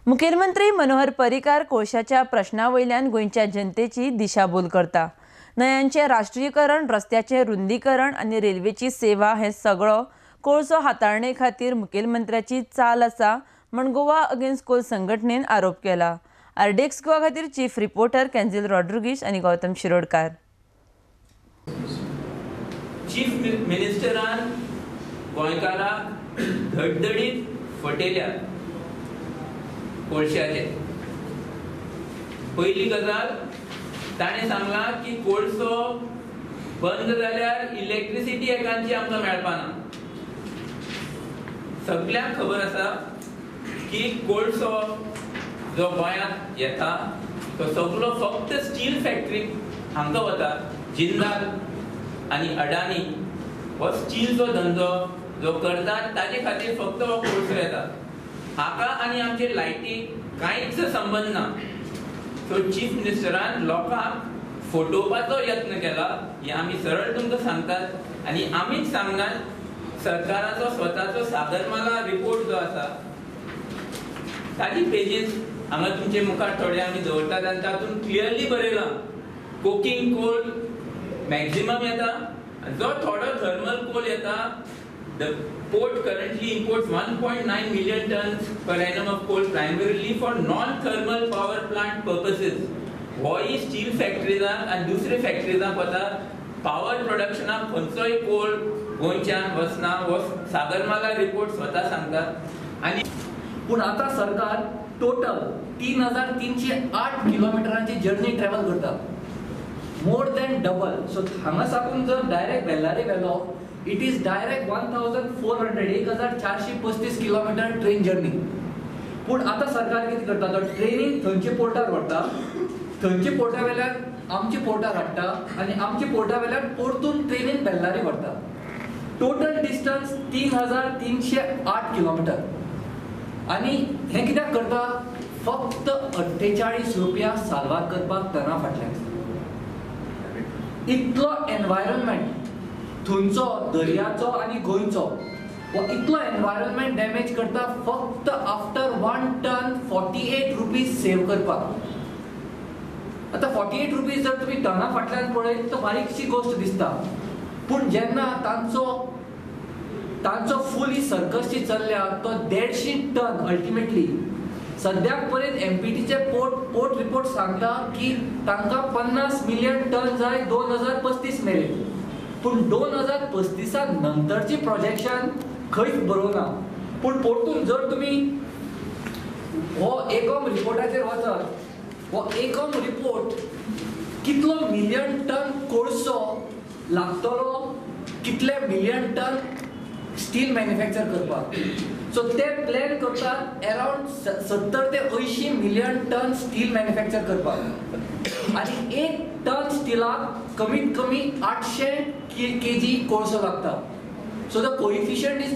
मुखेलमंत्री मनोहर पर्रीकार कोळशाच्या प्रश्नावयल्यान गोंयच्या जनतेची दिशाभूल करता। न्हंयांचे राष्ट्रीयकरण, रस्त्याचे रुंदीकरण आणि रेल्वेची सेवा हे सगळो कोळसो हाताळणे खातीर मुखेलमंत्र्याची चाल आसा म्हण गोवा अगेन्स्ट कोल संघटनेन आरोप केला। आरडीएक्स गोवा खातीर चीफ रिपोर्टर केन्झिल रॉड्रिगीस आणि गौतम शिरोडकार। चीफ मिनिस्टरान गोंयकारांक धडधडीत फटयल्या कोळशाचे। पहिली गजाल ताणे सांगला की कोळसो बंद जाल्यार इलेक्ट्रिसिटी एकांची आमकां मेळपाना। सगळ्यांक खबर आसा की कोळसो जो गोंयांत येता तो सगळो फक्त स्टील फॅक्टरी हांगा वता। जिंदाल आणि अडानी हो स्टीलचो धंदो जो करतात ताजे खातीर फक्त हो कोळसो येता। हाका आणि आमचे लायटीक कांयच संबंध ना। सो चीफ मिनिस्टरान लोकांक फटोवपाचो यत्न केला हे आमी सरळ तुमकां सांगतात आणि आमीच सांगनात। सरकाराचो स्वताचो सागरमाला रिपोर्ट जो आसा ताजी पेजीस हांगा तुमचे मुखार थोडे आमी दवरतात आनी तातूंत क्लियरली बरयलां कोकिंग कोल मॅक्सिमम येता। जो थोडो थर्मल कोल येता the port currently imports 1.9 million tons per annum of coal primarily for non-thermal power plant purposes. Why steel factories and दुसरे factories वता power production खंयचोय कोल गोंयच्यान वचना हो सागरमाला रिपोर्ट स्वता सांगता। आणि पण आता सरकार टोटल 3308 किलोमीटरांची जर्नी ट्रॅव्हल करता, मोर दॅन डबल। सो हांगा साकून जर डायरेक्ट बेल्लारी गेलो it is direct 1435 kilometre train journey. पण आता सरकार किती करता तो ट्रेनिंग थंयचे पोर्टार व्हरता, थंयचे पोर्टा वेल्यान आमचे पोर्टार हाडटा आणि आमचे पोर्टा वेल्यान परतून ट्रेनीन बेल्लारी व्हरता। Total distance 3308 kilometre. आणि हे कित्याक करता फक्त 48 रुपया साल्वार करपाक टना फाटल्यान। इतलो एनवायरनमेंट थंयचो दर्याचो आणि गोंयचो वो इतलो एनवायरनमेंट डॅमेज करता फक्त आफ्टर 1 टन 48 रुपीज सेव करपाक। आता 48 रुपीज जर तुम्ही टना फाटल्यान पळयत तो बारीकशी गोष्ट दिसता, पण जेन्ना तांचो फूल ही सर्कस चल्ल्या तो 150 टन अल्टिमेटली। सद्याक पर्यंत एमपीटीचे पोर्ट रिपोर्ट सांगता की तांकां 50 मिलियन टन जाय 2035 मेरेन। पण 2035 नंतरची प्रोजेक्शन खंयच बरोवना। पण परतून जर तुम्ही हो एकम रिपोर्टाचेर वचत हो एकम रिपोर्ट कितलो मिलियन टन कोळसो लागतलो, कितले मिलियन टन स्टील मॅन्युफॅक्चर करपाक। सो ते प्लॅन करतात अराउंड 70 ते 80 मिलियन टन स्टील मॅन्युफॅक्चर करपाक। आणि 1 टन स्टीलाक कमीत कमी 800 kg कोळसो लागता। So the coefficient is